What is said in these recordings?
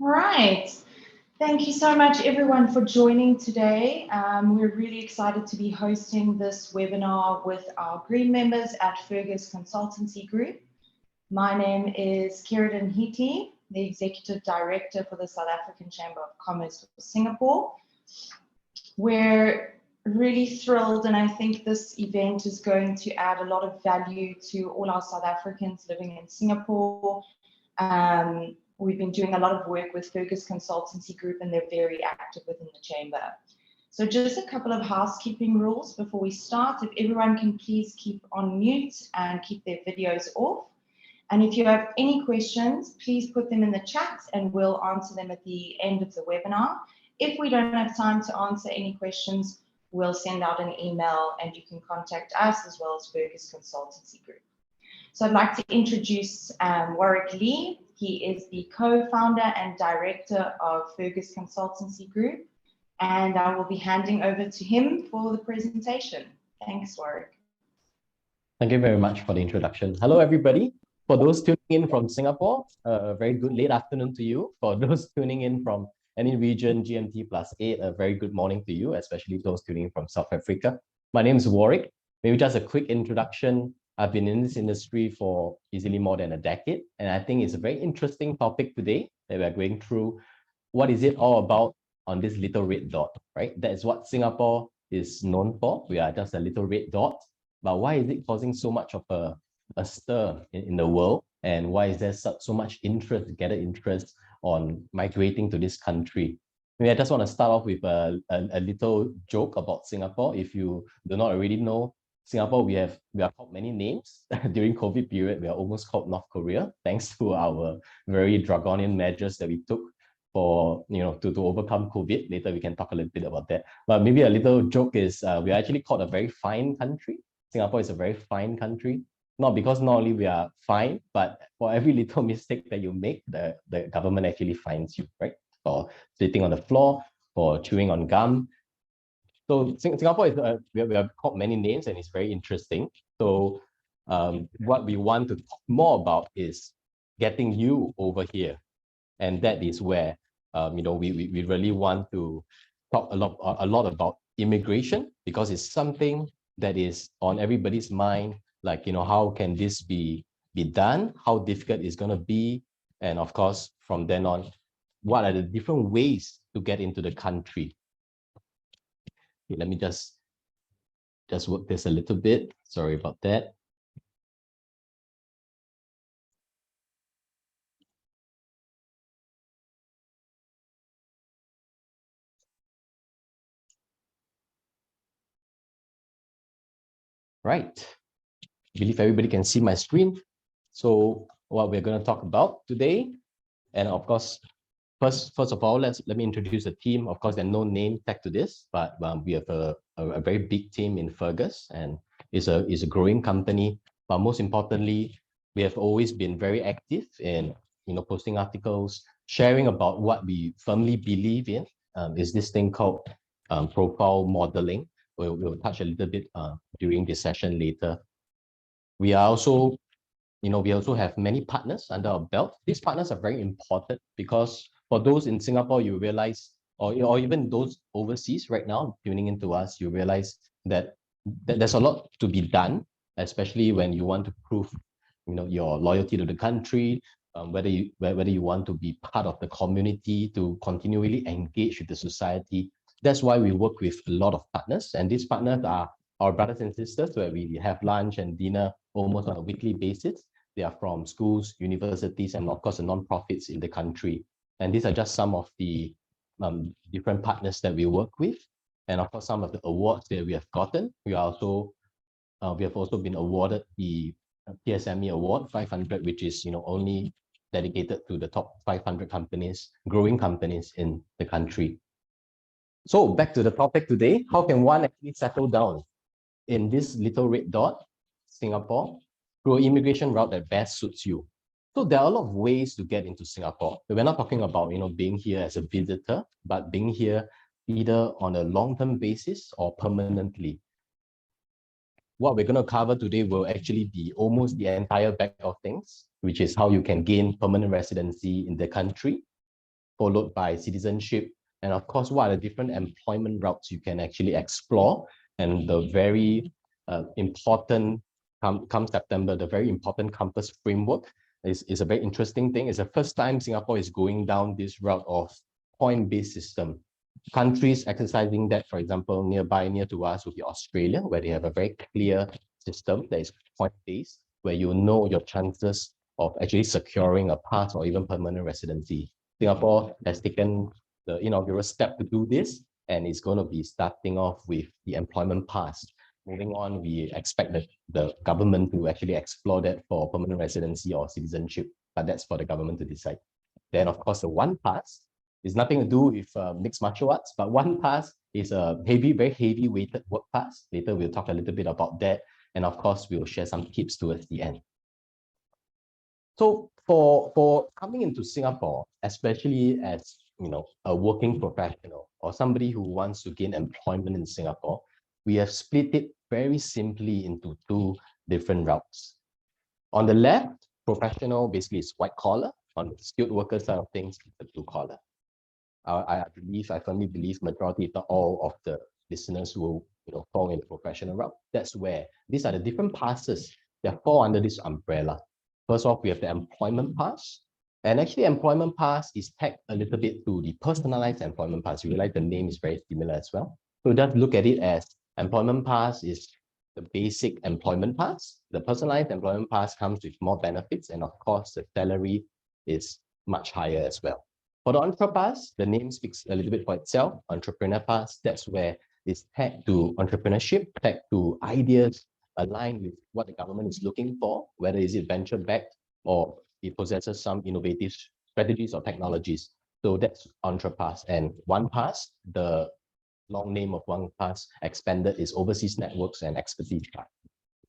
All right. Thank you so much, everyone, for joining today. We're really excited to be hosting this webinar with our green members at Fergus Consultancy Group. My name is Kieran Hiti, the Executive Director for the South African Chamber of Commerce for Singapore. We're really thrilled, and I think this event is going to add a lot of value to all our South Africans living in Singapore. We've been doing a lot of work with Fergus Consultancy Group, and they're very active within the chamber. So just a couple of housekeeping rules before we start. If everyone can please keep on mute and keep their videos off. And if you have any questions, please put them in the chat and we'll answer them at the end of the webinar. If we don't have time to answer any questions, we'll send out an email and you can contact us as well as Fergus Consultancy Group. So I'd like to introduce Warrick Lee. He is the co-founder and director of Fergus Consultancy Group, and I will be handing over to him for the presentation. Thanks, Warrick. Thank you very much for the introduction. Hello, everybody. For those tuning in from Singapore, a very good late afternoon to you. For those tuning in from any region, GMT +8, a very good morning to you, especially those tuning in from South Africa. My name is Warrick. Maybe just a quick introduction. I've been in this industry for easily more than a decade, and I think it's a very interesting topic today that we're going through. What is it all about on this little red dot, right? That is what Singapore is known for. We are just a little red dot, but why is it causing so much of a stir in the world? And why is there so much interest, gathered interest on migrating to this country? Maybe I just want to start off with a little joke about Singapore. If you do not already know, Singapore, we are called many names. During COVID period, we are almost called North Korea, thanks to our very draconian measures that we took for, to overcome COVID. Later, we can talk a little bit about that. But maybe a little joke is we are actually called a very fine country. Singapore is a very fine country, not because not only we are fine, but for every little mistake that you make, the government actually fines you, right? For sitting on the floor, for chewing on gum. So Singapore is, we have called many names, and it's very interesting. So what we want to talk more about is getting you over here. And that is where, we really want to talk a lot about immigration, because it's something that is on everybody's mind. Like, how can this be done? How difficult it's going to be? And of course, from then on, what are the different ways to get into the country? Okay, let me just work this a little bit. Sorry about that. Right. I believe everybody can see my screen. So what we're going to talk about today, and of course, first of all, let me introduce the team. Of course, there's no name tag to this, but we have a very big team in Fergus, and it's a growing company. But most importantly, we have always been very active in posting articles, sharing about what we firmly believe in. Is this thing called profile modeling. We'll touch a little bit during this session later. We are also, we also have many partners under our belt. These partners are very important because for those in Singapore, you realize, or even those overseas right now tuning into us, you realize that there's a lot to be done, especially when you want to prove, your loyalty to the country, whether you want to be part of the community, to continually engage with the society. That's why we work with a lot of partners, and these partners are our brothers and sisters, where we have lunch and dinner almost on a weekly basis. They are from schools, universities, and of course the non-profits in the country. And these are just some of the different partners that we work with, and of course some of the awards that we have gotten. We have also been awarded the PSME Award 500, which is only dedicated to the top 500 companies, growing companies in the country. So back to the topic today, how can one actually settle down in this little red dot, Singapore, through an immigration route that best suits you? So there are a lot of ways to get into Singapore. We're not talking about being here as a visitor, but being here either on a long-term basis or permanently. What we're going to cover today will actually be almost the entire bag of things, which is how you can gain permanent residency in the country, followed by citizenship, and of course, what are the different employment routes you can actually explore. And the very important, come September, the very important campus framework is a very interesting thing. It's the first time Singapore is going down this route of point-based system. Countries exercising that, for example, near to us would be Australia, where they have a very clear system that is point-based, where you know your chances of actually securing a pass or even permanent residency. Singapore has taken the inaugural step to do this, and it's going to be starting off with the employment pass. Moving on, we expect the government to actually explore that for permanent residency or citizenship, but that's for the government to decide. Then, of course, the one pass is nothing to do with mixed martial arts, but one pass is a very heavy weighted work pass. Later, we'll talk a little bit about that. And of course, we'll share some tips towards the end. So for coming into Singapore, especially as a working professional or somebody who wants to gain employment in Singapore, we have split it very simply into two different routes. On the left, professional basically is white collar. On the skilled worker side of things, it's the blue collar. I firmly believe majority, if not all, of the listeners will fall in the professional route. That's where these are the different passes that fall under this umbrella. First off, we have the employment pass. And actually, employment pass is tagged a little bit to the personalized employment pass. You realize the name is very similar as well. So just look at it as employment pass is the basic employment pass. The personalized employment pass comes with more benefits. And of course, the salary is much higher as well. For the Entre Pass, the name speaks a little bit for itself. Entrepreneur Pass, that's where it's tagged to entrepreneurship, tagged to ideas aligned with what the government is looking for, whether is it venture-backed or it possesses some innovative strategies or technologies. So that's Entre Pass. And One Pass, the long name of One Pass expanded, is Overseas Networks and Expertise Card.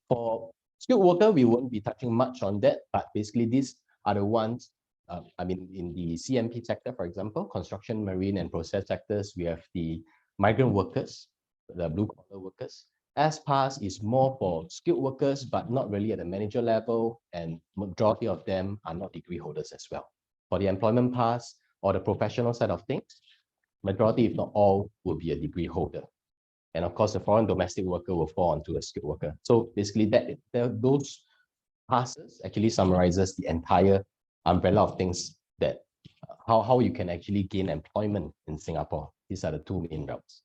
For skilled worker, we won't be touching much on that, but basically these are the ones, in the CMP sector, for example, construction, marine, and process sectors, we have the migrant workers, the blue-collar workers. S-Pass is more for skilled workers, but not really at the manager level, and majority of them are not degree holders as well. For the employment pass or the professional side of things, majority, if not all, will be a degree holder. And of course, the foreign domestic worker will fall onto a skilled worker. So basically, those passes actually summarizes the entire umbrella of things that how you can actually gain employment in Singapore. These are the two main routes.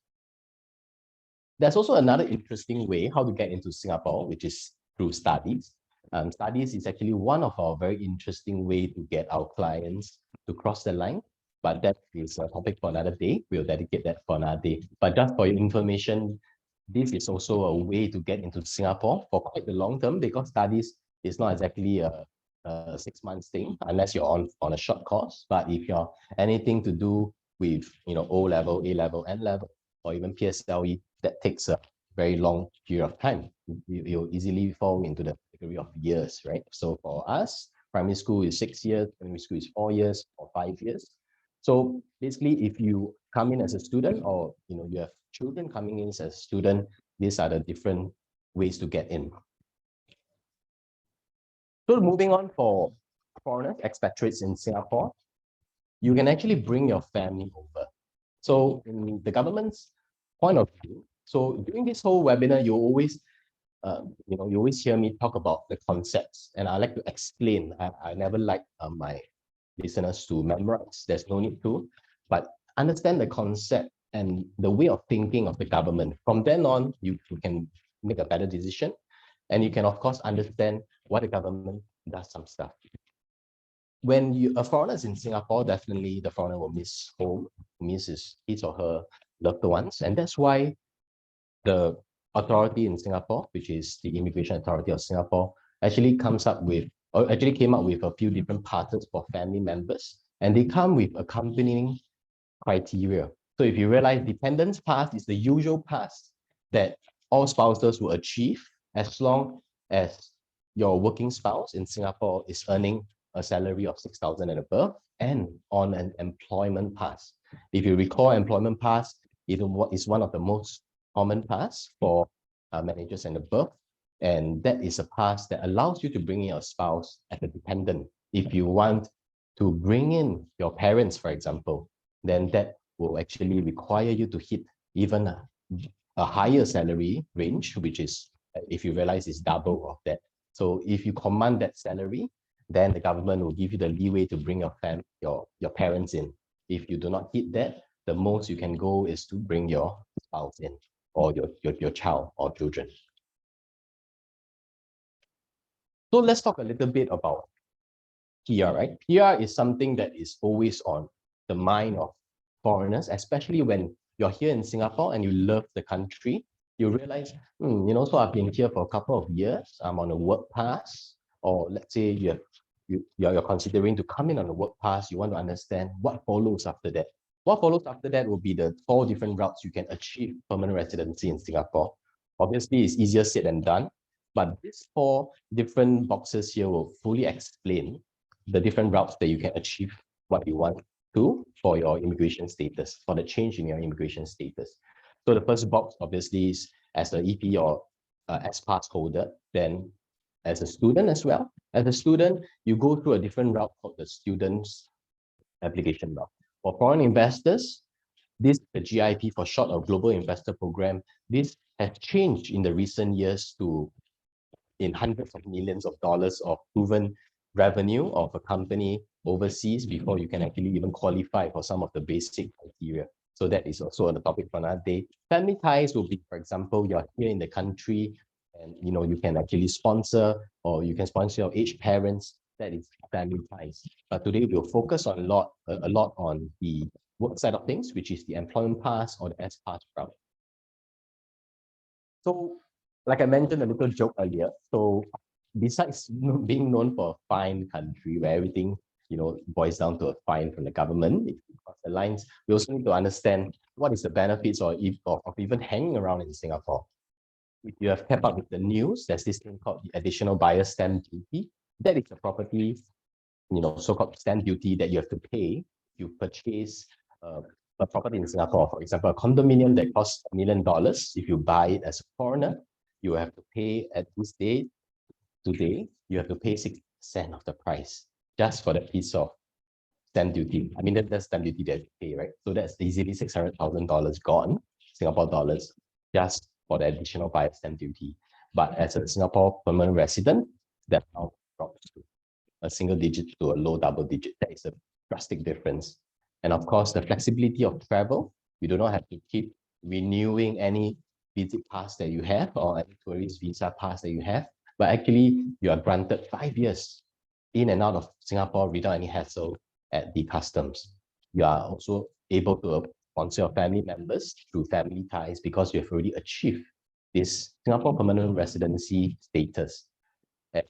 There's also another interesting way how to get into Singapore, which is through studies. Studies is actually one of our very interesting way to get our clients to cross the line, but that is a topic for another day. We'll dedicate that for another day. But just for your information, this is also a way to get into Singapore for quite the long term, because studies is not exactly a 6 months thing unless you're on a short course. But if you're anything to do with O-level, A-level, N-level, or even PSLE, that takes a very long period of time. You'll easily fall into the category of years, right? So for us, primary school is 6 years, primary school is 4 years or 5 years. So basically, if you come in as a student, or you have children coming in as a student, these are the different ways to get in. So moving on, for foreigners, expatriates in Singapore, you can actually bring your family over. So in the government's point of view, so during this whole webinar, you always hear me talk about the concepts, and I like to explain. I never like my listeners to memorize. There's no need to, but understand the concept and the way of thinking of the government. From then on, you can make a better decision, and you can of course understand why the government does some stuff. When a foreigner is in Singapore, definitely the foreigner will miss home, miss his or her loved ones, and that's why the authority in Singapore, which is the Immigration Authority of Singapore, actually came up with a few different passes for family members, and they come with accompanying criteria. So if you realize, dependence pass is the usual pass that all spouses will achieve as long as your working spouse in Singapore is earning a salary of 6,000 and above, and on an employment pass. If you recall, employment pass is one of the most common pass for managers and above, and that is a pass that allows you to bring in your spouse as a dependent if you want to bring in your parents, for example, then that will actually require you to hit even a higher salary range, which is, if you realize, is double of that. So if you command that salary, then the government will give you the leeway to bring your parents in. If you do not hit that, the most you can go is to bring your spouse in, or your child or children. So let's talk a little bit about PR, right? PR is something that is always on the mind of foreigners, especially when you're here in Singapore and you love the country. You realize, so I've been here for a couple of years. I'm on a work pass, or let's say you're considering to come in on a work pass. You want to understand what follows after that. What follows after that will be the 4 different routes you can achieve permanent residency in Singapore. Obviously, it's easier said than done, but these 4 different boxes here will fully explain the different routes that you can achieve what you want to for your immigration status, for the change in your immigration status. So the first box obviously is as an EP or S-Pass holder, then as a student as well. As a student, you go through a different route called the student's application route. For foreign investors, this the GIP for short of Global Investor Program. This has changed in the recent years to in hundreds of millions of dollars of proven revenue of a company overseas before you can actually even qualify for some of the basic criteria. So that is also on the topic for another day. Family ties will be, for example, you're here in the country and you can actually sponsor, or you can sponsor your aged parents. That is family ties. But today we'll focus on a lot on the work side of things, which is the employment pass or the S-Pass route. So, like I mentioned a little joke earlier, so besides being known for a fine country where everything boils down to a fine from the government, if you cross the lines, we also need to understand what is the benefits of even hanging around in Singapore. If you have kept up with the news, there's this thing called the additional buyer stamp duty. That is a property, so-called stamp duty that you have to pay if you purchase a property in Singapore. For example, a condominium that costs $1 million. If you buy it as a foreigner, you have to pay at this date. Today, you have to pay 6% of the price just for that piece of stamp duty. I mean, that's stamp duty that you pay, right? So that's easily $600,000 gone, Singapore dollars, just for the additional buyer stamp duty. But as a Singapore permanent resident, that now drops to a single digit to a low double digit. That is a drastic difference. And of course, the flexibility of travel, you do not have to keep renewing any visit pass that you have or any tourist visa pass that you have, but actually you are granted 5 years in and out of Singapore without any hassle at the customs. You are also able to sponsor your family members through family ties because you have already achieved this Singapore permanent residency status. And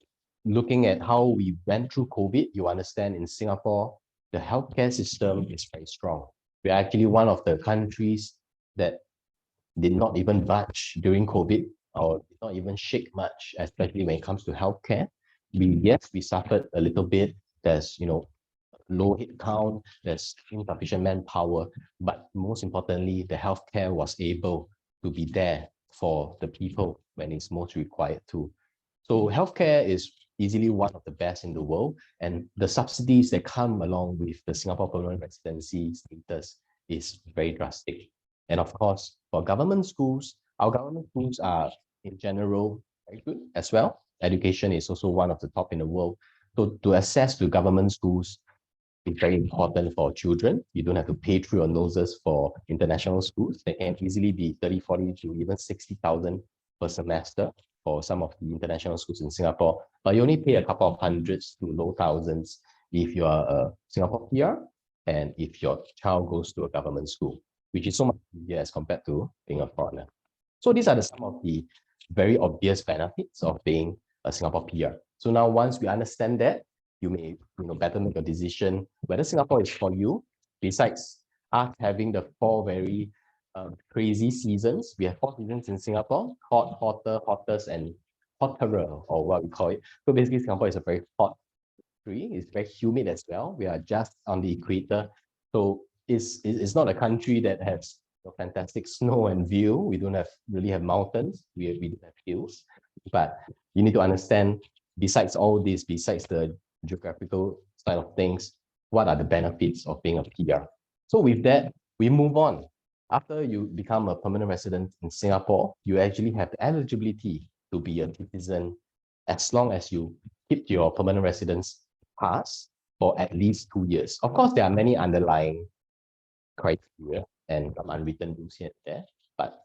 looking at how we went through COVID, you understand in Singapore, the healthcare system is very strong. We're actually one of the countries that did not even budge during COVID or did not even shake much, especially when it comes to healthcare. We suffered a little bit. There's, low head count, there's insufficient manpower, but most importantly, the healthcare was able to be there for the people when it's most required to. So healthcare is easily one of the best in the world, and the subsidies that come along with the Singapore permanent residency status is very drastic. And of course, for government schools, our government schools are in general very good as well. Education is also one of the top in the world. So to access to government schools is very important for children. You don't have to pay through your noses for international schools. They can easily be 30, 40 to even 60,000 per semester for some of the international schools in Singapore. But you only pay a couple of hundreds to low thousands if you are a Singapore PR and if your child goes to a government school, which is so much easier as compared to being a foreigner. So these are some of the very obvious benefits of being a Singapore PR. So now once we understand that, you may better make a decision whether Singapore is for you. Besides us having the 4 very crazy seasons, we have 4 seasons in Singapore: hot, hotter, hottest, and hotterer, or what we call it. So basically, Singapore is a very hot country. It's very humid as well. We are just on the equator, so it's not a country that has fantastic snow and view. We don't really have mountains. We don't have hills, but you need to understand. Besides all this, besides the geographical side of things, what are the benefits of being a PR. So with that, we move on. After you become a permanent resident in Singapore, you actually have the eligibility to be a citizen as long as you keep your permanent residence pass for at least 2 years. Of course, there are many underlying criteria and some unwritten rules here and there, but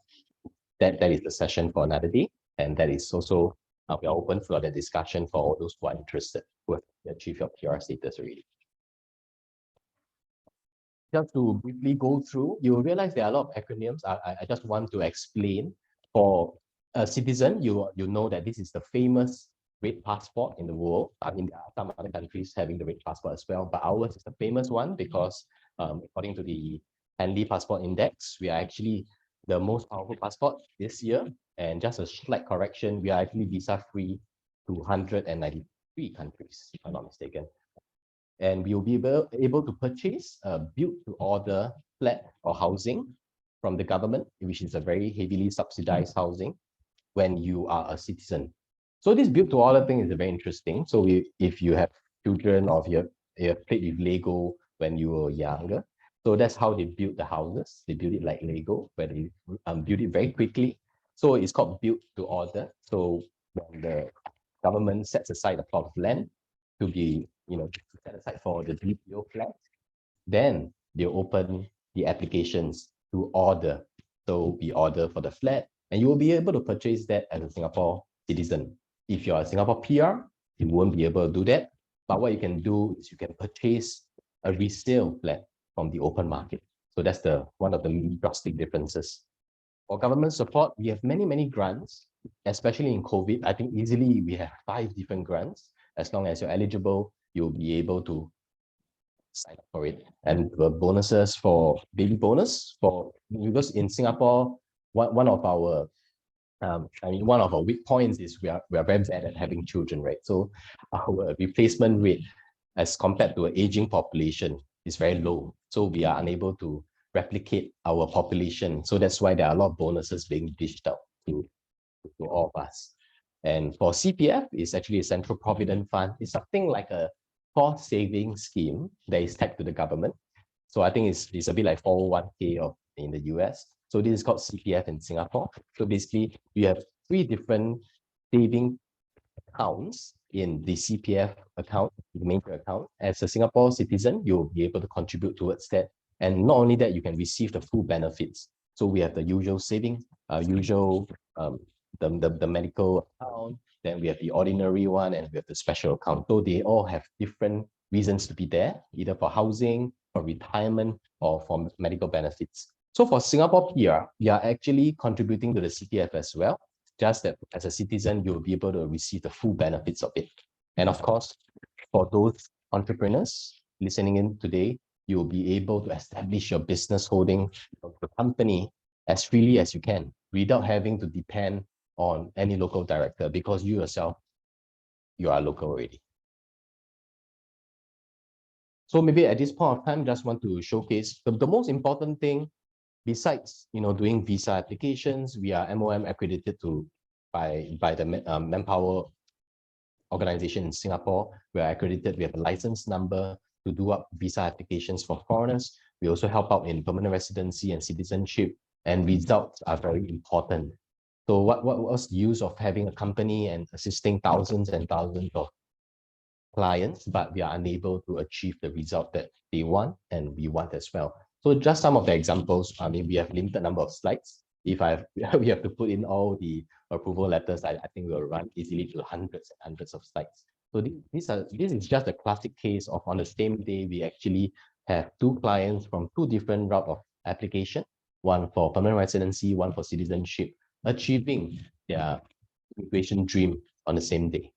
that is the session for another day. And that is also, we are open for the discussion for all those who are interested, who have achieved your PR status already. Just to briefly go through, you will realize there are a lot of acronyms. I just want to explain. For a citizen, you know that this is the famous red passport in the world. I mean, there are some other countries having the red passport as well, but ours is the famous one because according to the Hanley Passport Index, we are actually the most powerful passport this year. And just a slight correction, we are actually visa-free to 193 countries, if I'm not mistaken. And we will be able to purchase a built-to-order flat or housing from the government, which is a very heavily subsidized housing when you are a citizen. So this built-to-order thing is very interesting. So if you have children or if you have played with Lego when you were younger, so that's how they build the houses. They build it like Lego, where they build it very quickly. So it's called built-to-order. So when the government sets aside a plot of land to be, set aside for the BPO flat, then they open the applications to order. So we order for the flat, and you will be able to purchase that as a Singapore citizen. If you're a Singapore PR, you won't be able to do that. But what you can do is you can purchase a resale flat from the open market. So that's one of the drastic differences. For government support, we have many grants, especially in COVID. I think easily we have 5 different grants. As long as you're eligible, you'll be able to sign up for it. And the bonuses for baby bonus because in Singapore, one of our weak points is we are very bad at having children, right? So our replacement rate as compared to an aging population is very low. So we are unable to replicate our population. So that's why there are a lot of bonuses being dished out to all of us. And for CPF, it's actually a Central Provident Fund. It's something like a cost saving scheme that is tagged to the government. So I think it's a bit like 401k in the US. So this is called CPF in Singapore. So basically, you have 3 different saving accounts in the CPF account, the major account. As a Singapore citizen, you'll be able to contribute towards that. And not only that, you can receive the full benefits. So we have the usual saving, the medical account, then we have the ordinary one, and we have the special account. So they all have different reasons to be there, either for housing, for retirement, or for medical benefits. So for Singapore PR, we are actually contributing to the CPF as well, just that as a citizen, you'll be able to receive the full benefits of it. And of course, for those entrepreneurs listening in today, you will be able to establish your business holding of the company as freely as you can without having to depend on any local director, because you yourself, you are local already. So maybe at this point of time, just want to showcase the most important thing besides doing visa applications. We are MOM accredited by the Manpower organization in Singapore. We are accredited. We have a license number to do up visa applications for foreigners. We also help out in permanent residency and citizenship, and results are very important. So what was the use of having a company and assisting thousands and thousands of clients, but we are unable to achieve the result that they want and we want as well. So just some of the examples. I mean, we have limited number of slides. If we have to put in all the approval letters, I think we'll run easily to hundreds and hundreds of slides. So this is just a classic case of on the same day, we actually have 2 clients from 2 different route of application, one for permanent residency, one for citizenship, achieving their immigration dream on the same day.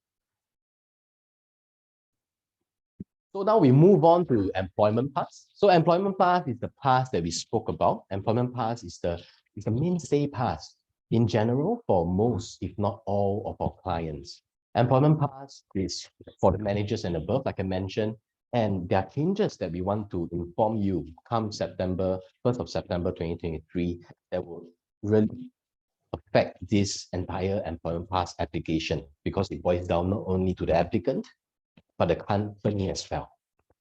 So now we move on to employment pass. So employment pass is the pass that we spoke about. Employment pass is the mainstay pass in general for most, if not all, of our clients. Employment pass is for the managers and above, like I mentioned, and there are changes that we want to inform you come 1st of September 2023 that will really affect this entire employment pass application, because it boils down not only to the applicant, but the company as well.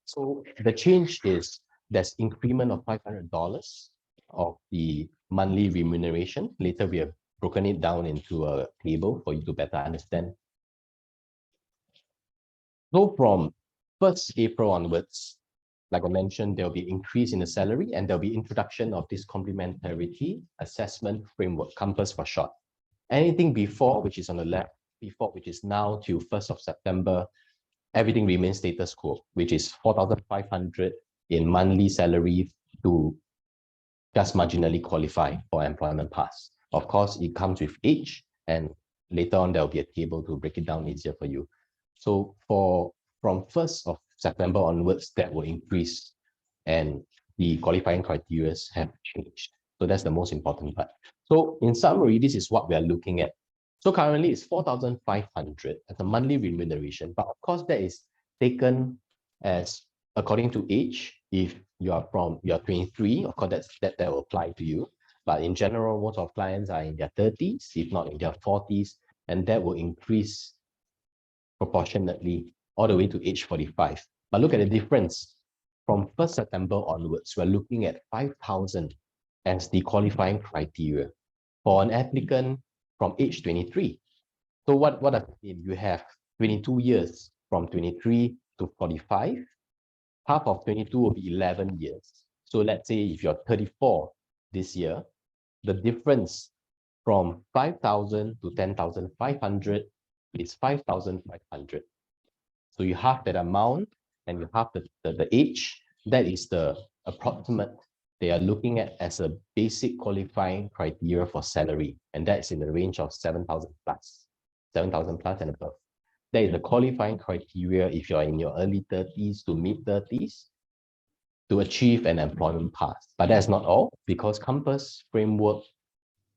So the change is there's increment of $500 of the monthly remuneration. Later, we have broken it down into a table for you to better understand. So from 1st April onwards, like I mentioned, there'll be increase in the salary and there'll be introduction of this complementarity assessment framework, COMPASS for short. Anything before, which is on the left, before, which is now till 1st of September, everything remains status quo, which is 4,500 in monthly salary to just marginally qualify for employment pass. Of course, it comes with age, and later on, there'll be a table to break it down easier for you. So from 1st of September onwards, that will increase, and the qualifying criteria have changed. So that's the most important part. So in summary, this is what we are looking at. So currently it's 4,500 as a monthly remuneration, but of course that is taken as according to age. If you're 23, of course that will apply to you. But in general, most of clients are in their 30s, if not in their 40s, and that will increase proportionately all the way to age 45. But look at the difference. From 1st September onwards, we're looking at 5,000 as the qualifying criteria for an applicant from age 23. So what does it mean? You have 22 years from 23 to 45. Half of 22 will be 11 years. So let's say if you're 34 this year, the difference from 5,000 to 10,500 is 5,500. So you have that amount and you have the age. That is the approximate they are looking at as a basic qualifying criteria for salary. And that's in the range of 7,000 plus, 7,000 plus and above. That is the qualifying criteria if you're in your early 30s to mid 30s to achieve an employment pass. But that's not all, because COMPASS framework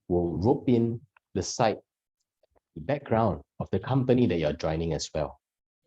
will rope in the site, the background of the company that you're joining as well.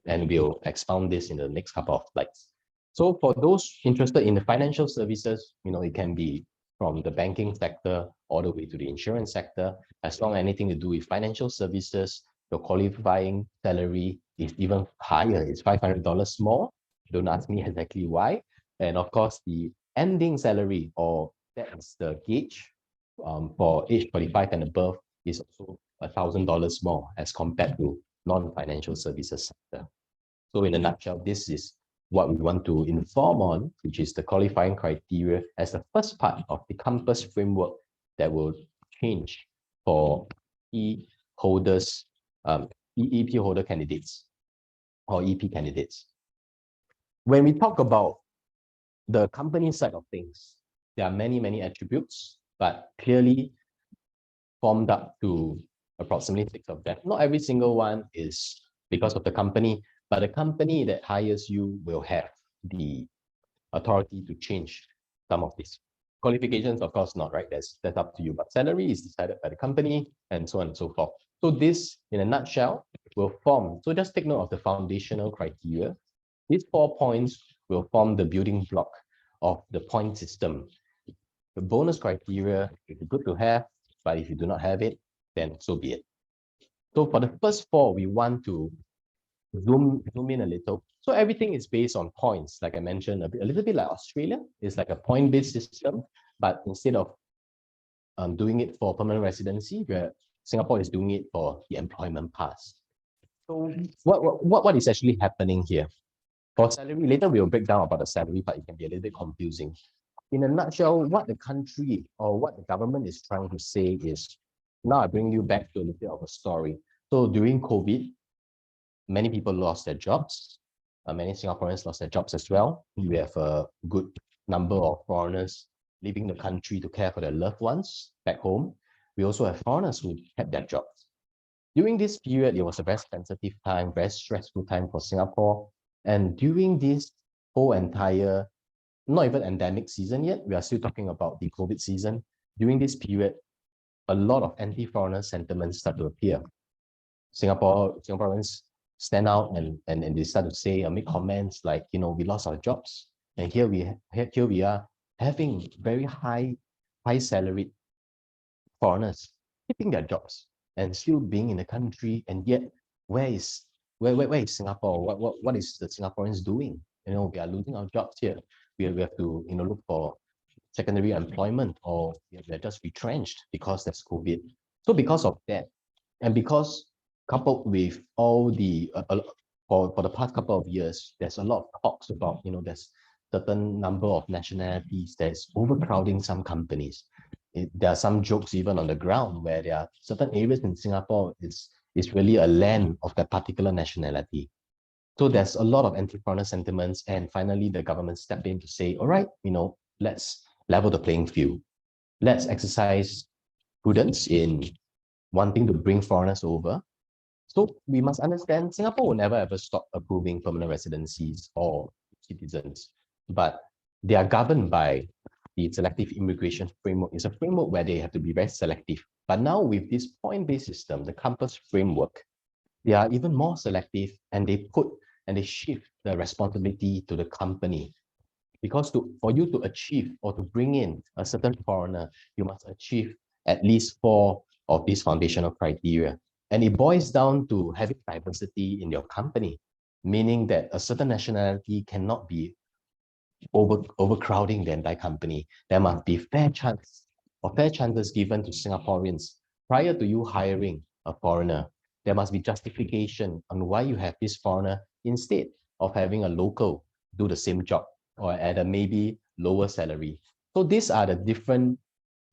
And we'll expound this in the next couple of slides. So for those interested in the financial services, it can be from the banking sector all the way to the insurance sector. As long as anything to do with financial services, your qualifying salary is even higher. It's $500 more. Don't ask me exactly why. And of course, the ending salary, or that is the gauge for age 45 and above, is also $1,000 more as compared to non-financial services sector. So in a nutshell, this is what we want to inform on, which is the qualifying criteria as the first part of the COMPASS framework that will change for EP holders, EP holder candidates or EP candidates. When we talk about the company side of things, there are many, many attributes, but clearly formed up to approximately 6 of them. Not every single one is because of the company, but the company that hires you will have the authority to change some of these. Qualifications, of course, not, right? That's up to you. But salary is decided by the company and so on and so forth. So this, in a nutshell, will form. So just take note of the foundational criteria. These 4 points will form the building block of the point system. The bonus criteria is good to have, but if you do not have it, then so be it. So for the first 4, we want to zoom in a little. So everything is based on points, like I mentioned, a little bit like Australia. It's like a point-based system, but instead of doing it for permanent residency, where Singapore is doing it for the employment pass. So what is actually happening here? For salary, later we'll break down about the salary, but it can be a little bit confusing. In a nutshell, what the country or what the government is trying to say is, now I bring you back to a little bit of a story. So during COVID, many people lost their jobs. Many Singaporeans lost their jobs as well. We have a good number of foreigners leaving the country to care for their loved ones back home. We also have foreigners who kept their jobs. During this period, it was a very sensitive time, very stressful time for Singapore. And during this whole entire, not even endemic season yet, we are still talking about the COVID season. During this period, a lot of anti-foreigner sentiments start to appear. Singaporeans stand out and they start to say, make comments like, we lost our jobs. And here we are having very high salaried foreigners keeping their jobs and still being in the country. And yet, where is Singapore? What is the Singaporeans doing? we are losing our jobs here. We have to, look for secondary employment, or we are just retrenched because there's COVID. So because of that, and because coupled with all the for the past couple of years, there's a lot of talks about, there's certain number of nationalities that's overcrowding some companies. There are some jokes even on the ground where there are certain areas in Singapore is really a land of that particular nationality. So there's a lot of anti-foreigner sentiments, and finally the government stepped in to say, all right, let's level the playing field. Let's exercise prudence in wanting to bring foreigners over. So we must understand Singapore will never ever stop approving permanent residencies or citizens, but they are governed by the selective immigration framework. It's a framework where they have to be very selective. But now with this point-based system, the campus framework, they are even more selective, and they shift the responsibility to the company. Because for you to achieve or to bring in a certain foreigner, you must achieve at least 4 of these foundational criteria. And it boils down to having diversity in your company, meaning that a certain nationality cannot be overcrowding the entire company. There must be fair chances given to Singaporeans prior to you hiring a foreigner. There must be justification on why you have this foreigner instead of having a local do the same job or at a maybe lower salary. So these are the different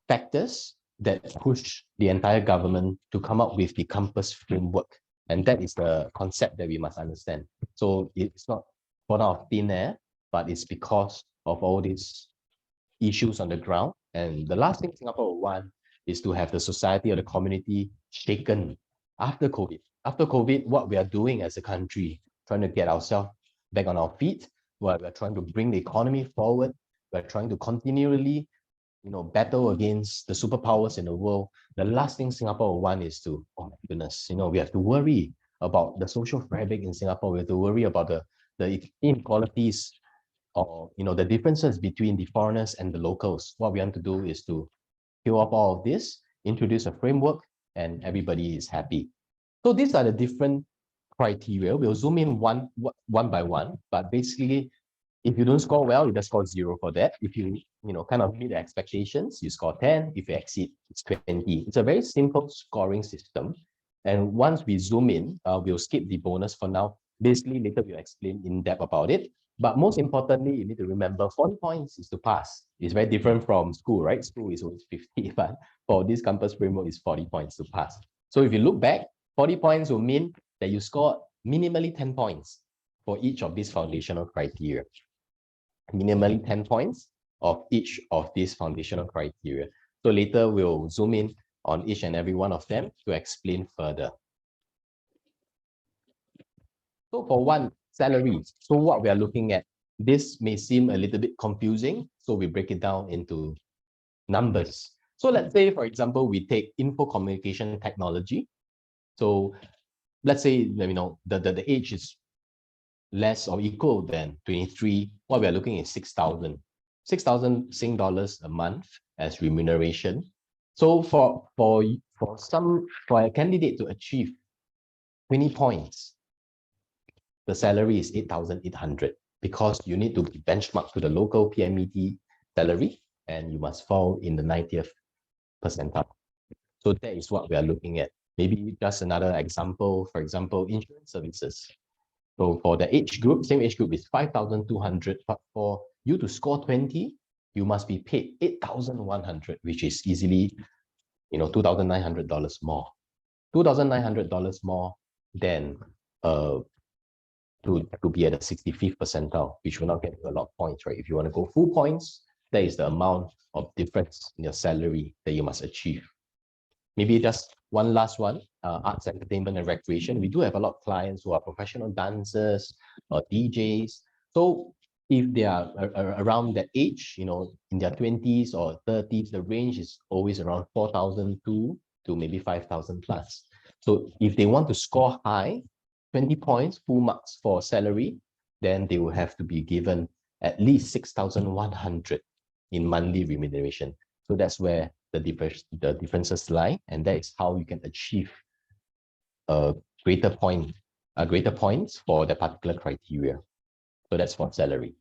factors that push the entire government to come up with the campus framework. And that is the concept that we must understand. So it's not born out of thin air, but it's because of all these issues on the ground. And the last thing Singapore will want is to have the society or the community shaken after COVID. After COVID, what we are doing as a country, trying to get ourselves back on our feet, where we're trying to bring the economy forward, we're trying to continually battle against the superpowers in the world. The last thing Singapore will want is to, oh my goodness, we have to worry about the social fabric in Singapore. We have to worry about the inequalities or the differences between the foreigners and the locals. What we want to do is to kill off all of this, introduce a framework, and everybody is happy. So these are the different criteria. We'll zoom in one by one, but basically, if you don't score well, you just score 0 for that. If you kind of meet the expectations, you score 10. If you exceed, it's 20. It's a very simple scoring system. And once we zoom in, we'll skip the bonus for now. Basically, later we'll explain in depth about it. But most importantly, you need to remember 40 points is to pass. It's very different from school, right? School is always 50, but for this campus framework, it's 40 points to pass. So if you look back, 40 points will mean that you scored minimally 10 points for each of these foundational criteria. Minimally 10 points of each of these foundational criteria. So later we'll zoom in on each and every one of them to explain further. So for one, salary. So what we are looking at, this may seem a little bit confusing. So we break it down into numbers. So let's say, for example, we take info communication technology. So let's say, the age is less or equal than 23. What we are looking at is 6,000 Sing dollars a month as remuneration. So for a candidate to achieve 20 points, the salary is 8,800 because you need to be benchmarked to the local PMET salary and you must fall in the 90th percentile. So that is what we are looking at. Maybe just another example, for example, insurance services. So for the age group, same age group is 5,200, but for you to score 20, you must be paid 8,100, which is easily, $2,900 more. $2,900 more than to be at the 65th percentile, which will not get you a lot of points, right? If you want to go full points, that is the amount of difference in your salary that you must achieve. Maybe just one last one, arts, entertainment, and recreation. We do have a lot of clients who are professional dancers or DJs. So if they are around that age, in their 20s or 30s, the range is always around 4,002 to maybe 5,000 plus. So if they want to score high, 20 points, full marks for salary, then they will have to be given at least 6,100 in monthly remuneration. So that's where the differences lie, and that is how you can achieve greater points for the particular criteria. So that's for salary.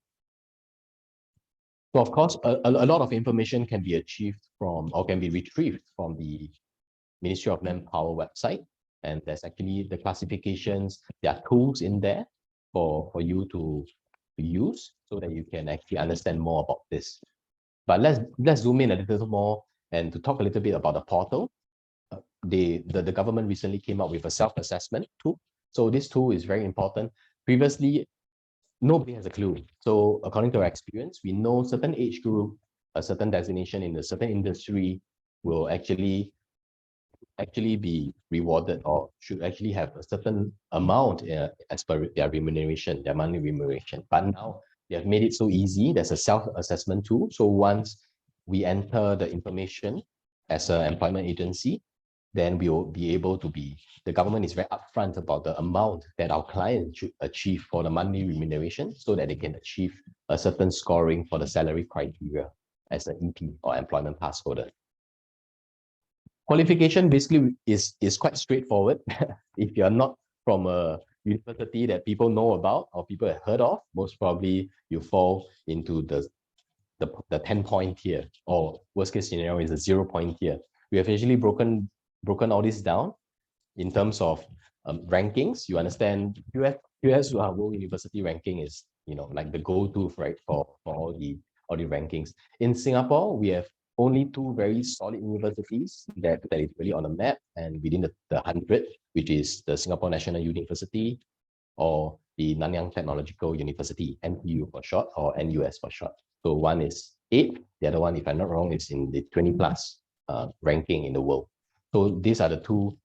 So of course, a lot of information can be achieved from or can be retrieved from the Ministry of Manpower website. And there's actually the classifications, there are tools in there for you to use so that you can actually understand more about this. But let's zoom in a little more and to talk a little bit about the portal. The government recently came out with a self-assessment tool. So this tool is very important. Previously, nobody has a clue. So according to our experience, we know certain age group, a certain designation in a certain industry will actually be rewarded or should actually have a certain amount as per their remuneration, their money remuneration. But now they have made it so easy. There's a self-assessment tool. So once we enter the information as an employment agency, then we will be able to be, the government is very upfront about the amount that our clients should achieve for the monthly remuneration so that they can achieve a certain scoring for the salary criteria as an EP or employment pass holder. Qualification basically is quite straightforward. If you're not from a university that people know about or people have heard of, most probably you fall into the 10-point tier, or worst case scenario is a 0-point tier. We have actually broken all this down in terms of rankings. You understand US World University ranking is like the go-to, right, for all the rankings. In Singapore, we have only two very solid universities that is really on the map and within the 100, which is the Singapore National University or the Nanyang Technological University, NTU for short, or NUS for short. So one is 8, the other one, if I'm not wrong, is in the 20+ ranking in the world. So these are the two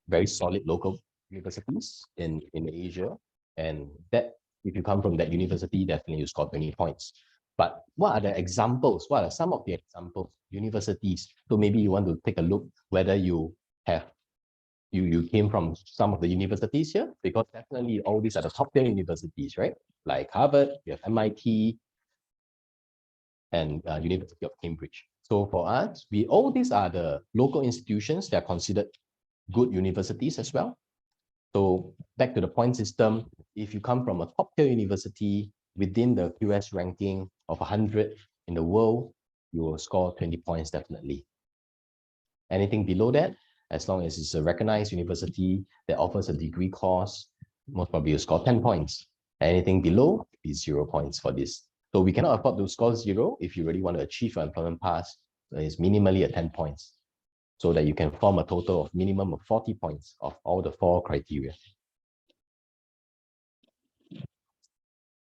very solid local universities in Asia, and that if you come from that university, definitely you score 20 points. But what are the examples? What are some of the examples universities? So maybe you want to take a look whether you came from some of the universities here, because definitely all these are the top 10 universities, right? Like Harvard, you have MIT, and University of Cambridge. So for us, all these are the local institutions that are considered good universities as well. So back to the point system, if you come from a top tier university within the QS ranking of 100 in the world, you will score 20 points definitely. Anything below that, as long as it's a recognized university that offers a degree course, most probably you score 10 points. Anything below is 0 points for this. So we cannot afford to score 0 if you really want to achieve your employment pass. It's minimally at 10 points, so that you can form a total of minimum of 40 points of all the 4 criteria.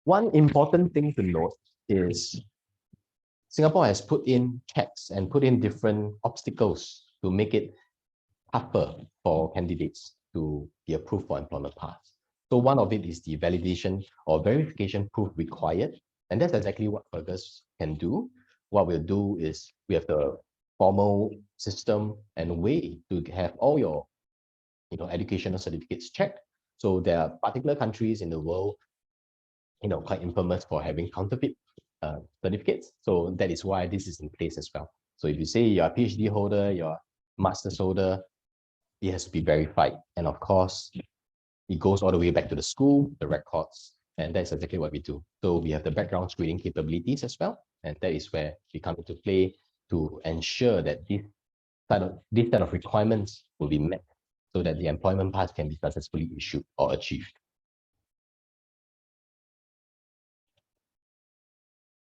One important thing to note is Singapore has put in checks and put in different obstacles to make it tougher for candidates to be approved for employment pass. So one of it is the validation or verification proof required. And that's exactly what Fergus can do. What we'll do is we have the formal system and way to have all your educational certificates checked. So there are particular countries in the world quite infamous for having counterfeit certificates. So that is why this is in place as well. So if you say you're a PhD holder, you're a master's holder, it has to be verified. And of course, it goes all the way back to the school, the records, and that's exactly what we do. So we have the background screening capabilities as well. And that is where we come into play to ensure that this set of requirements will be met so that the employment pass can be successfully issued or achieved.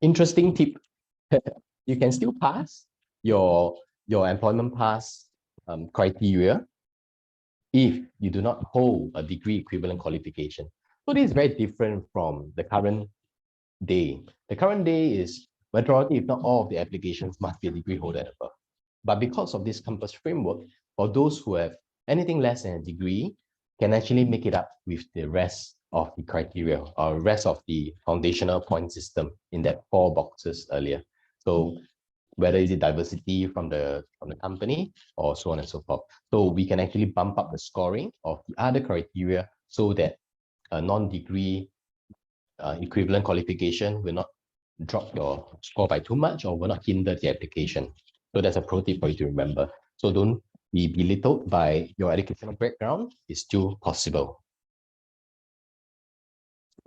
Interesting tip, you can still pass your employment pass criteria if you do not hold a degree equivalent qualification. So this is very different from the current day. The current day is majority, if not all, of the applications must be a degree holder and above. But because of this campus framework, for those who have anything less than a degree, can actually make it up with the rest of the criteria or rest of the foundational point system in that 4 boxes earlier. So whether is it diversity from the company or so on and so forth. So we can actually bump up the scoring of the other criteria so that a non-degree equivalent qualification will not drop your score by too much or will not hinder the application. So that's a pro tip for you to remember. So don't be belittled by your educational background. It's still possible.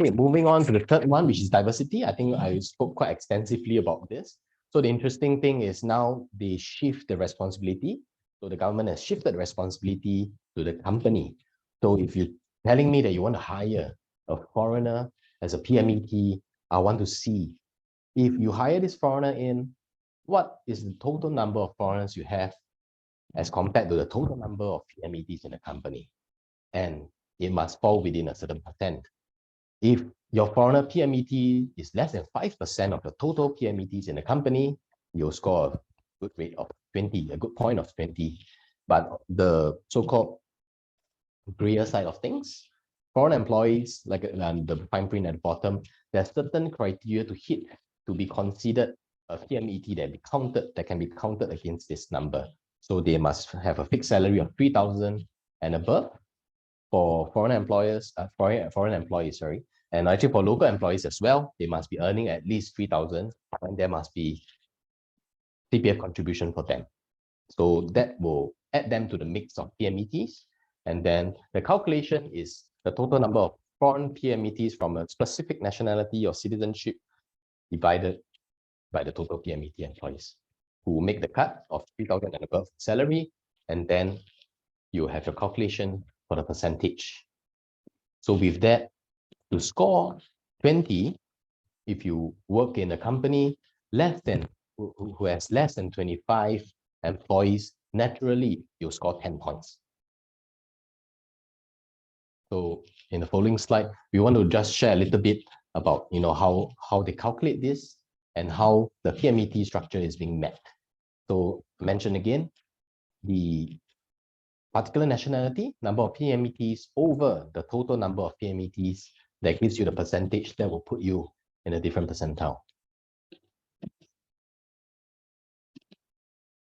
Okay, moving on to the third one, which is diversity. I think I spoke quite extensively about this. So the interesting thing is now they shift the responsibility. So the government has shifted responsibility to the company. So if you're telling me that you want to hire a foreigner as a PMET, I want to see if you hire this foreigner in, what is the total number of foreigners you have as compared to the total number of PMETs in the company? And it must fall within a certain percent. If your foreigner PMET is less than 5% of the total PMETs in the company, you'll score a good rate of 20, a good point of 20. But the so-called grayer side of things, foreign employees, like the fine print at the bottom, there's certain criteria to hit to be considered a PMET that can be counted against this number. So they must have a fixed salary of 3,000 and above for foreign employees, sorry. And actually for local employees as well, they must be earning at least 3,000 and there must be CPF contribution for them. So that will add them to the mix of PMETs. And then the calculation is the total number of foreign PMETs from a specific nationality or citizenship divided by the total PMET employees who will make the cut of 3,000 and above salary. And then you have your calculation for the percentage. So with that, to score 20, if you work in a company who has less than 25 employees, naturally you'll score 10 points. So in the following slide, we want to just share a little bit about how they calculate this and how the PMET structure is being met. So mention again, the particular nationality, number of PMETs over the total number of PMETs, that gives you the percentage that will put you in a different percentile.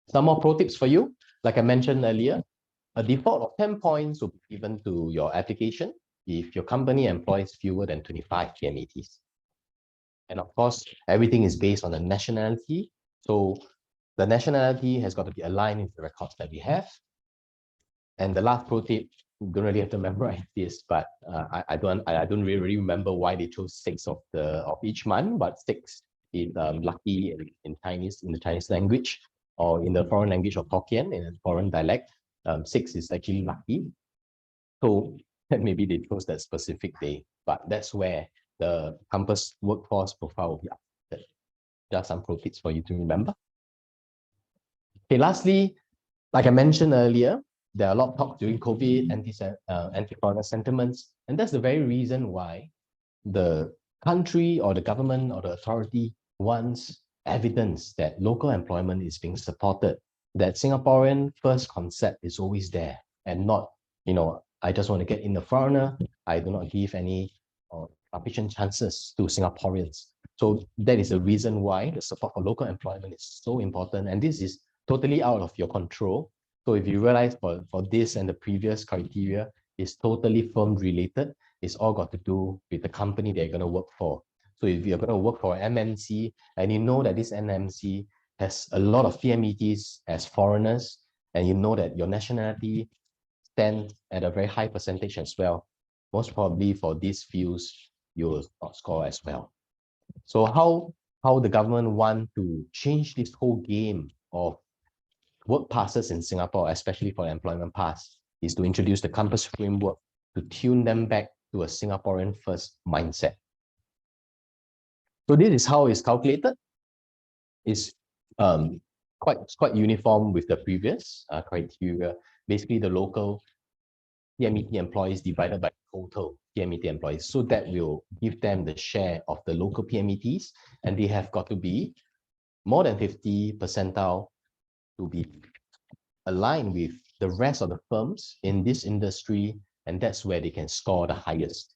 Some more pro tips for you. Like I mentioned earlier, a default of 10 points will be given to your application if your company employs fewer than 25 PMETs. And of course, everything is based on the nationality. So the nationality has got to be aligned with the records that we have. And the last pro tip, you don't really have to memorize this, but I don't really remember why they chose 6 of each month, but 6 is lucky in the Chinese language, or in the foreign language of Hokkien, in a foreign dialect. 6 is actually lucky. So maybe they chose that specific day, but that's where the campus workforce profile will be updated. Just some pro tips for you to remember. Okay, lastly, like I mentioned earlier, there are a lot of talk during COVID, anti-foreigner sentiments, and that's the very reason why the country or the government or the authority wants evidence that local employment is being supported, that Singaporean first concept is always there, and not, I just want to get in the foreigner, I do not give any sufficient chances to Singaporeans. So that is the reason why the support for local employment is so important, and this is totally out of your control. So if you realize for this and the previous criteria is totally firm related, it's all got to do with the company that you're going to work for. So if you're going to work for an MNC and you know that this MNC has a lot of PMETs as foreigners, and you know that your nationality stands at a very high percentage as well, most probably for these fields, you will not score as well. So how the government want to change this whole game of work passes in Singapore, especially for employment pass, is to introduce the campus framework to tune them back to a Singaporean first mindset. So this is how it's calculated. It's quite uniform with the previous criteria. Basically, the local PMET employees divided by total PMET employees. So that will give them the share of the local PMETs, and they have got to be more than 50 percentile to be aligned with the rest of the firms in this industry, and that's where they can score the highest.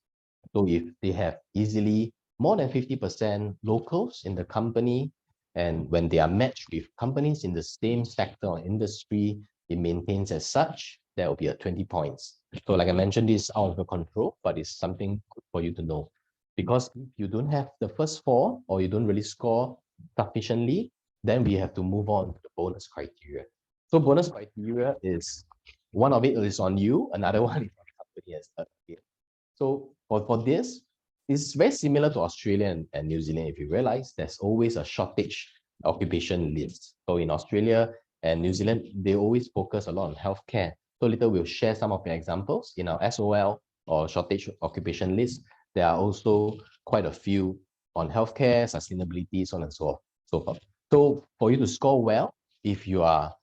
So if they have easily more than 50% locals in the company, and when they are matched with companies in the same sector or industry, it maintains as such, that will be at 20 points. So like I mentioned, this is out of your control, but it's something good for you to know. Because if you don't have the first 4, or you don't really score sufficiently, then we have to move on to the bonus criteria. So bonus criteria is, one of it is on you, another one is on the company as well. So for this, it's very similar to Australia and New Zealand. If you realize, there's always a shortage occupation list. So in Australia and New Zealand, they always focus a lot on healthcare. So later we'll share some of the examples in our SOL or shortage occupation list. There are also quite a few on healthcare, sustainability, so on and so forth. So for you to score well, if you are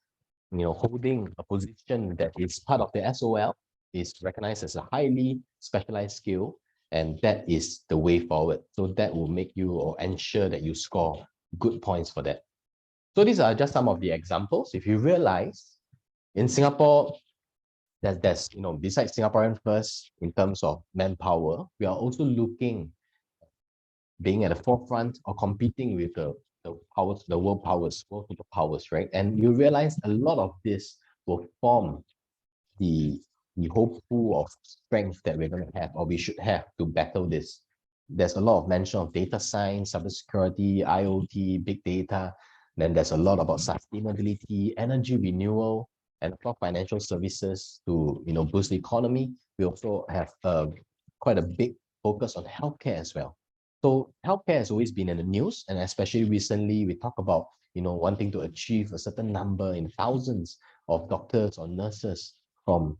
holding a position that is part of the SOL, is recognized as a highly specialized skill, and that is the way forward. So that will make you or ensure that you score good points for that. So these are just some of the examples. If you realize in Singapore, there's besides Singaporean first in terms of manpower, we are also looking being at the forefront or competing with the powers, the world superpowers, right? And you realize a lot of this will form the whole pool of strength that we're going to have, or we should have, to battle this. There's a lot of mention of data science, cybersecurity, IoT, big data. Then there's a lot about sustainability, energy renewal, and financial services to boost the economy. We also have quite a big focus on healthcare as well. So healthcare has always been in the news, and especially recently, we talk about wanting to achieve a certain number in thousands of doctors or nurses from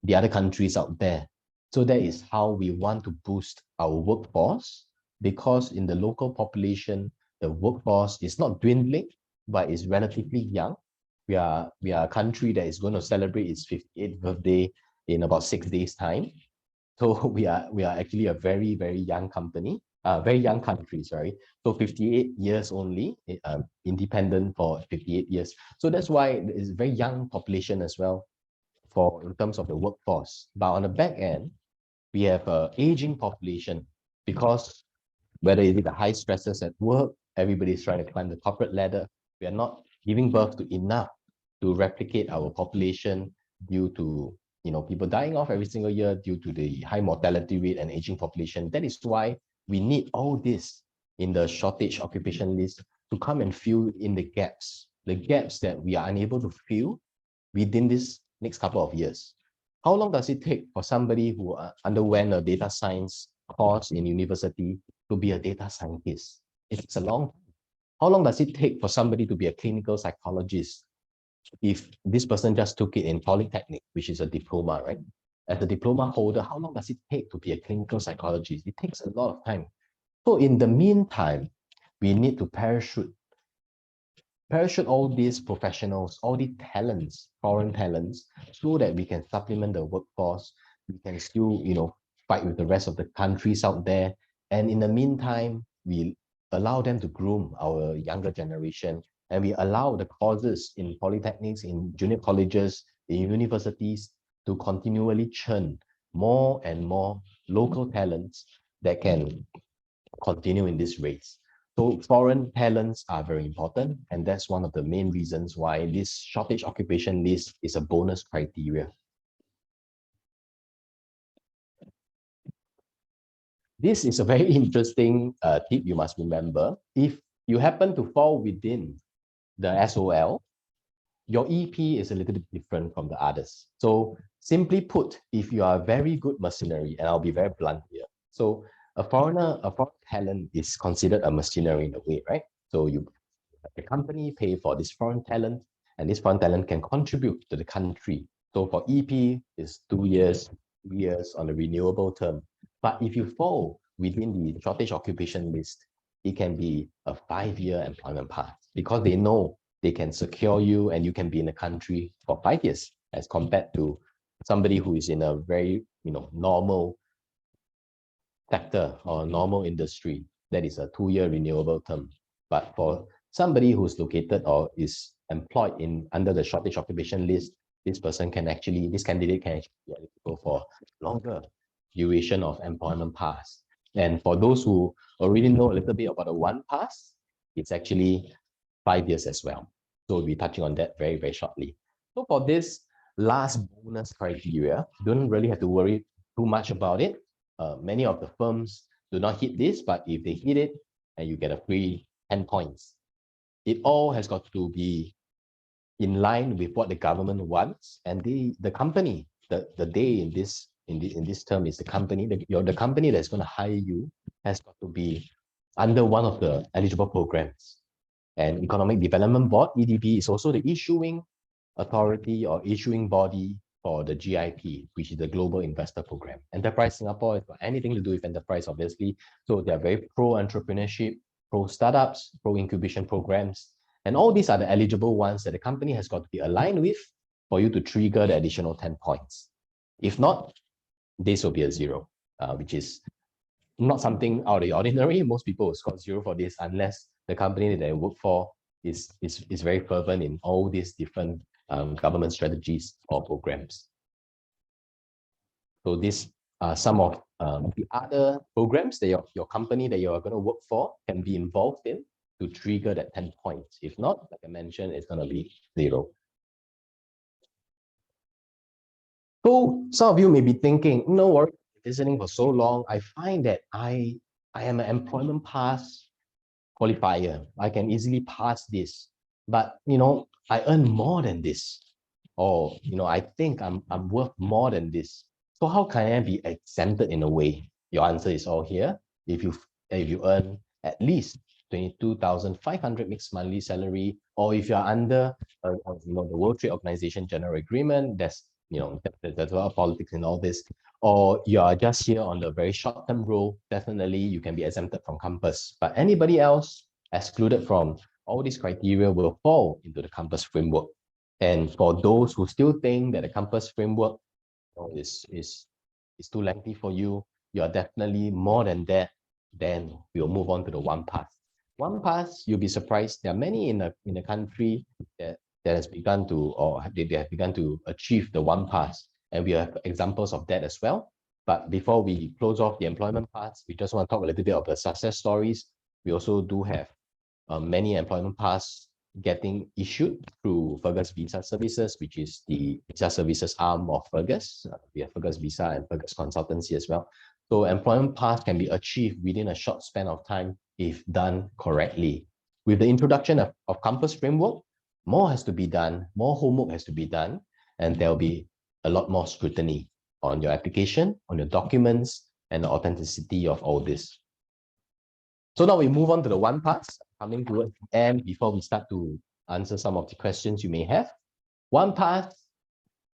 the other countries out there. So that is how we want to boost our workforce, because in the local population, the workforce is not dwindling, but is relatively young. We are a country that is going to celebrate its 58th birthday in about 6 days' time. So we are actually a very, very young company, very young country, sorry. So 58 years only, independent for 58 years. So that's why it's a very young population as well in terms of the workforce. But on the back end, we have an aging population, because whether it is the high stresses at work, everybody's trying to climb the corporate ladder. We are not giving birth to enough to replicate our population due to people dying off every single year due to the high mortality rate and aging population. That is why we need all this in the shortage occupation list to come and fill in the gaps that we are unable to fill within this next couple of years. How long does it take for somebody who underwent a data science course in university to be a data scientist? It's a long time. How long does it take for somebody to be a clinical psychologist if this person just took it in polytechnic, which is a diploma, right? As a diploma holder, how long does it take to be a clinical psychologist? It takes a lot of time. So in the meantime, we need to parachute all these professionals, all the talents, foreign talents, so that we can supplement the workforce. We can still, fight with the rest of the countries out there. And in the meantime, we allow them to groom our younger generation, and we allow the courses in polytechnics, in junior colleges, in universities to continually churn more and more local talents that can continue in this race. So foreign talents are very important, and that's one of the main reasons why this shortage occupation list is a bonus criteria. This is a very interesting tip you must remember. If you happen to fall within the SOL, your EP is a little bit different from the others. So simply put, if you are a very good mercenary, and I'll be very blunt here. So a foreign talent is considered a mercenary in a way, right? So the company pay for this foreign talent, and this foreign talent can contribute to the country. So for EP, it's 2 years, 3 years on a renewable term. But if you fall within the shortage occupation list, it can be a 5-year employment path, because they know they can secure you and you can be in the country for 5 years, as compared to somebody who is in a very normal sector or normal industry. That is a 2-year renewable term. But for somebody who's located or is employed under the shortage occupation list, this candidate can actually be eligible for longer duration of employment pass. And for those who already know a little bit about the one pass, it's actually 5 years as well. So we'll be touching on that very, very shortly. So for this last bonus criteria, don't really have to worry too much about it. Many of the firms do not hit this, but if they hit it, and you get a free 10 points. It all has got to be in line with what the government wants, and the company, the day in this in this term is the company. The company that's going to hire you has got to be under one of the eligible programs. And Economic Development Board, EDB, is also the issuing authority or issuing body for the GIP, which is the Global Investor Program. Enterprise Singapore has got anything to do with enterprise, obviously. So they're very pro-entrepreneurship, pro-startups, pro-incubation programs. And all these are the eligible ones that the company has got to be aligned with for you to trigger the additional 10 points. If not, this will be a 0, which is not something out of the ordinary. Most people will score 0 for this unless the company that they work for is very fervent in all these different government strategies or programs. So these are some of the other programs that your company that you are going to work for can be involved in to trigger that 10 points. If not, like I mentioned, it's going to be 0. So some of you may be thinking, no worry, listening for so long, I find that I am an employment pass qualifier. I can easily pass this, but I earn more than this, or I think I'm worth more than this. So how can I be exempted in a way? Your answer is all here. If you earn at least 22,500 mixed monthly salary, or if you are under the World Trade Organization General Agreement, there's a lot of politics in all this, or you are just here on the very short-term role, definitely you can be exempted from campus. But anybody else excluded from all these criteria will fall into the campus framework. And for those who still think that the campus framework is too lengthy for you, you are definitely more than that, then we'll move on to the one pass. One pass, you'll be surprised. There are many in the country that has begun to, or they have begun to achieve the one pass. And we have examples of that as well. But before we close off the employment pass, we just want to talk a little bit of the success stories. We also do have many employment pass getting issued through Fergus Visa Services, which is the visa services arm of Fergus. We have Fergus Visa and Fergus Consultancy as well. So employment pass can be achieved within a short span of time if done correctly. With the introduction of campus framework, more has to be done, more homework has to be done, and there'll be a lot more scrutiny on your application, on your documents, and the authenticity of all this. So now we move on to the one pass, coming towards the end before we start to answer some of the questions you may have. One pass,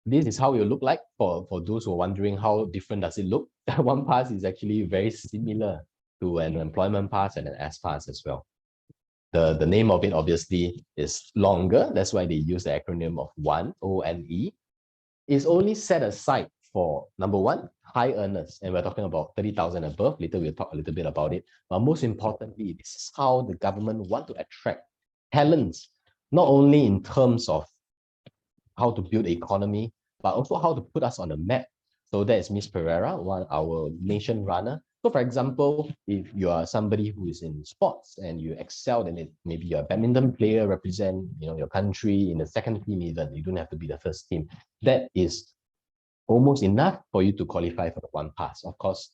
this is how it will look like for those who are wondering how different does it look. One pass is actually very similar to an employment pass and an S pass as well. The name of it obviously is longer. That's why they use the acronym of ONE, O-N-E. It's only set aside for, number one, high earners. And we're talking about 30,000 above. Later, we'll talk a little bit about it. But most importantly, this is how the government want to attract talents, not only in terms of how to build the economy, but also how to put us on the map. So that is Miss Pereira, our nation runner. So for example, if you are somebody who is in sports and you excel in it, maybe you're a badminton player, represent your country in the second team even, you don't have to be the first team. That is almost enough for you to qualify for the one pass. Of course,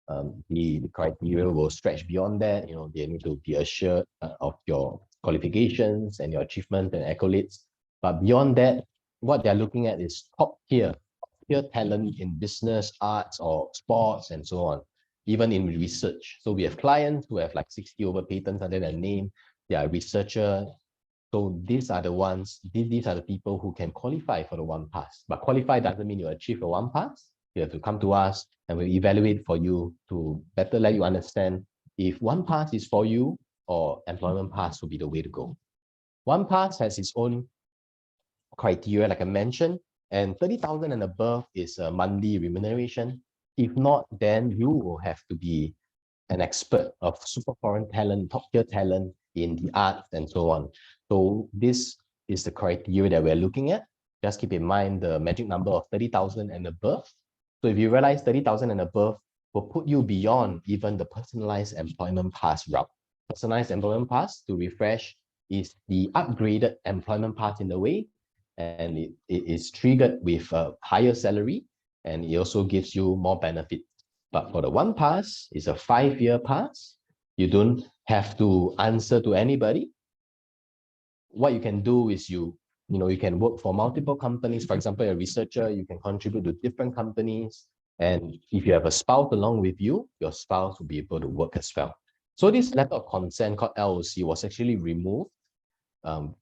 the criteria will stretch beyond that. They need to be assured of your qualifications and your achievements and accolades. But beyond that, what they're looking at is top tier talent in business, arts, or sports, and so on, even in research. So we have clients who have like 60 over patents under their name. They are researcher. So these are the ones, these are the people who can qualify for the one pass. But qualify doesn't mean you achieve a one pass. You have to come to us and we'll evaluate for you to better let you understand if one pass is for you or employment pass will be the way to go. One pass has its own criteria, like I mentioned, and 30,000 and above is a monthly remuneration. If not, then you will have to be an expert of super foreign talent, top tier talent in the arts and so on. So this is the criteria that we're looking at. Just keep in mind the magic number of 30,000 and above. So if you realize 30,000 and above will put you beyond even the personalized employment pass route. Personalized employment pass, to refresh, is the upgraded employment pass in a way, and it is triggered with a higher salary, and it also gives you more benefits. But for the one pass, it's a 5-year pass. You don't have to answer to anybody. What you can do is you can work for multiple companies. For example, a researcher, you can contribute to different companies. And if you have a spouse along with you, your spouse will be able to work as well. So this letter of consent called LOC was actually removed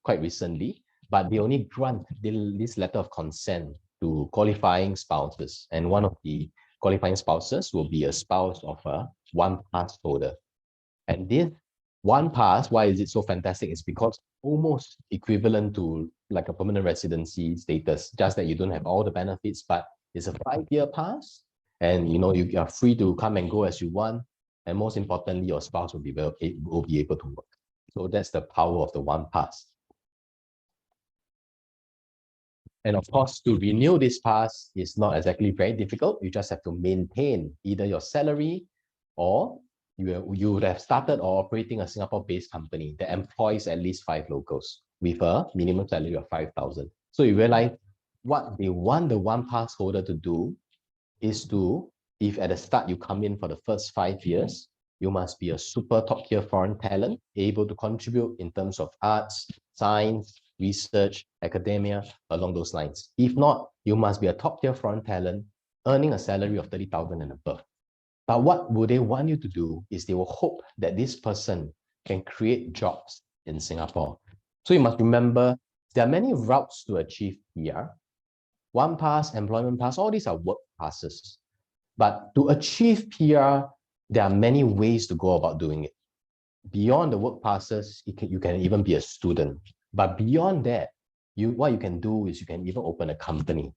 quite recently, but they only grant this letter of consent to qualifying spouses. And one of the qualifying spouses will be a spouse of a one pass holder. And this one pass, why is it so fantastic? It's because almost equivalent to like a permanent residency status, just that you don't have all the benefits, but it's a 5-year pass. And you are free to come and go as you want. And most importantly, your spouse will be able to work. So that's the power of the one pass. And of course, to renew this pass is not exactly very difficult. You just have to maintain either your salary, or you would have started or operating a Singapore-based company that employs at least 5 locals with a minimum salary of 5,000. So you realize what they want the one pass holder to do is to, if at the start you come in for the first 5 years, you must be a super top tier foreign talent, able to contribute in terms of arts, science, research, academia, along those lines. If not, you must be a top tier foreign talent, earning a salary of 30,000 and above. But what would they want you to do is they will hope that this person can create jobs in Singapore. So you must remember, there are many routes to achieve PR. One pass, employment pass, all these are work passes. But to achieve PR, there are many ways to go about doing it. Beyond the work passes, you can even be a student. But beyond that, what you can do is you can even open a company.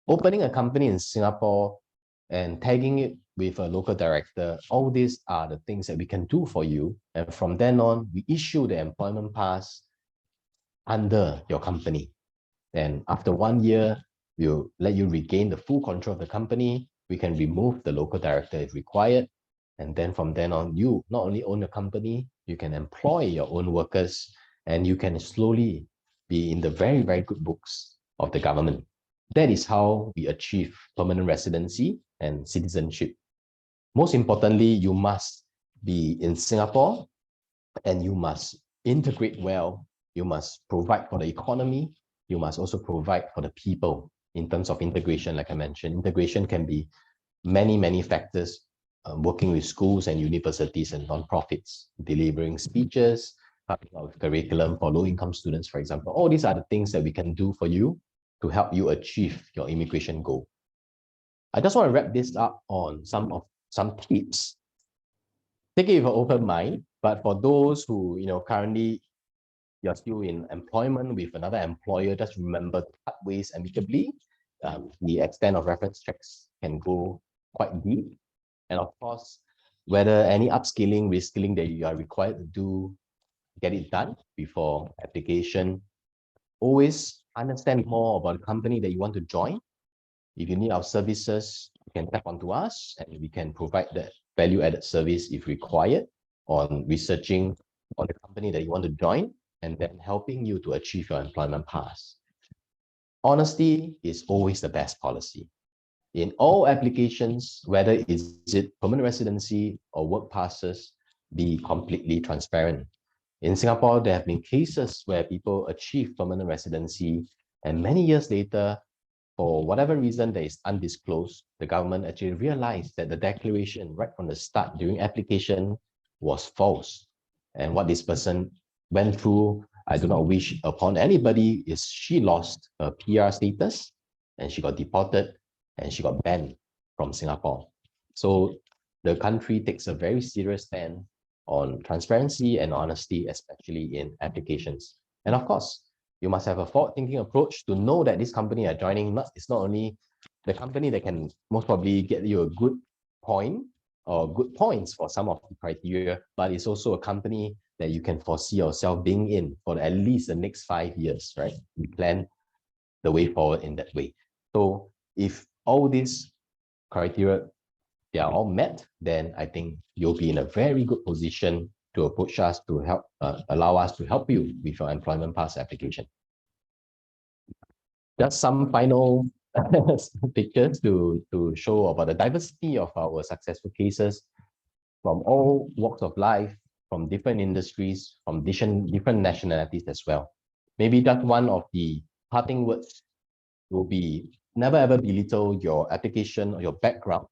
Opening a company in Singapore and tagging it with a local director, all these are the things that we can do for you. And from then on, we issue the employment pass under your company. And after 1 year, we'll let you regain the full control of the company. We can remove the local director if required. And then from then on, you not only own a company, you can employ your own workers, and you can slowly be in the very, very good books of the government. That is how we achieve permanent residency and citizenship. Most importantly, you must be in Singapore, and you must integrate well. You must provide for the economy. You must also provide for the people in terms of integration. Like I mentioned, integration can be many, many factors. Working with schools and universities and non-profits, delivering speeches, coming out with curriculum for low-income students, for example. All these are the things that we can do for you to help you achieve your immigration goal. I just want to wrap this up on some tips. Take it with an open mind, but for those who currently you're still in employment with another employer, just remember to cut ways amicably. The extent of reference checks can go quite deep. And of course, whether any upskilling, reskilling that you are required to do, get it done before application. Always understand more about the company that you want to join. If you need our services, you can tap onto us and we can provide that value-added service if required on researching on the company that you want to join and then helping you to achieve your employment pass. Honesty is always the best policy. In all applications, whether is it permanent residency or work passes, be completely transparent. In Singapore, there have been cases where people achieve permanent residency and many years later, for whatever reason that is undisclosed, the government actually realized that the declaration right from the start during application was false. And what this person went through, I do not wish upon anybody, is she lost her PR status and she got deported and she got banned from Singapore. So the country takes a very serious stand on transparency and honesty, especially in applications. And of course, you must have a forward-thinking approach to know that this company you're joining is not only the company that can most probably get you a good point or good points for some of the criteria, but it's also a company that you can foresee yourself being in for at least the next 5 years, right? You plan the way forward in that way. So if all these criteria, they are all met, then I think you'll be in a very good position to approach us to help, allow us to help you with your employment pass application. Just some final pictures to show about the diversity of our successful cases from all walks of life, from different industries, from different nationalities as well. Maybe just one of the parting words will be never ever belittle your application or your background.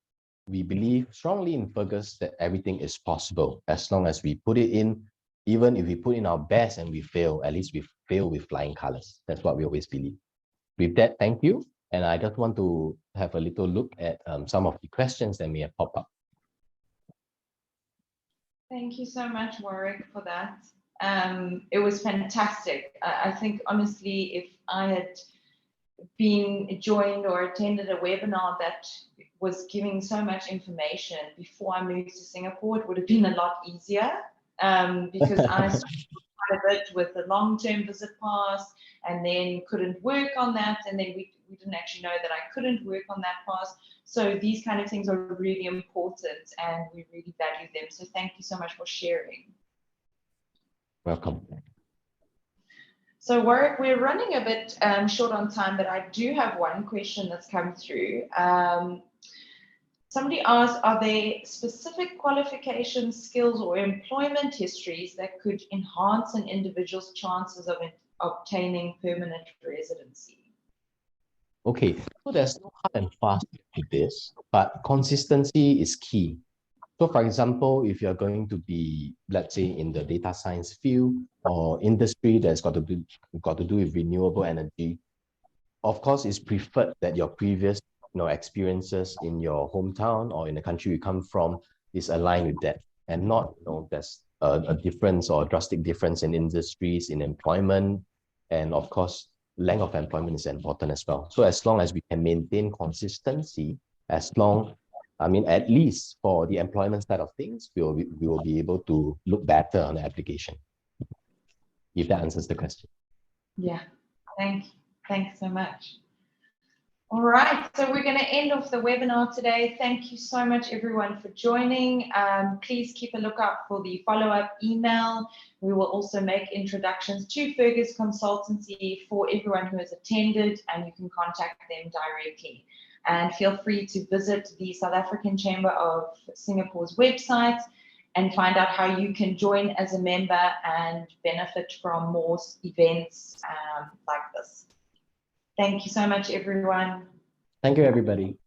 We believe strongly in Fergus that everything is possible as long as we put it in. Even if we put in our best and we fail, at least we fail with flying colors. That's what we always believe. With that, thank you. And I just want to have a little look at some of the questions that may have popped up. Thank you so much, Warrick, for that. It was fantastic. I think, honestly, if I had been joined or attended a webinar that was giving so much information before I moved to Singapore, it would have been a lot easier, because I struggled quite a bit with the long-term visit pass and then couldn't work on that. And then we didn't actually know that I couldn't work on that pass. So these kind of things are really important and we really value them. So thank you so much for sharing. Welcome. So Warrick, we're running a bit short on time, but I do have one question that's come through. Somebody asked, are there specific qualifications, skills, or employment histories that could enhance an individual's chances of obtaining permanent residency? Okay, so there's no hard and fast to this, but consistency is key. So for example, if you're going to be, let's say, in the data science field or industry that's got to do with renewable energy, of course, it's preferred that your previous experiences in your hometown or in the country you come from is aligned with that, and not there's a difference or a drastic difference in industries, in employment, and of course, length of employment is important as well. So as long as we can maintain consistency, at least for the employment side of things, we will be able to look better on the application. If that answers the question. Yeah, thanks so much. All right, so we're going to end off the webinar today. Thank you so much, everyone, for joining. Please keep a lookout for the follow-up email. We will also make introductions to Fergus Consultancy for everyone who has attended, and you can contact them directly. And feel free to visit the South African Chamber of Singapore's website and find out how you can join as a member and benefit from more events like this. Thank you so much, everyone. Thank you, everybody.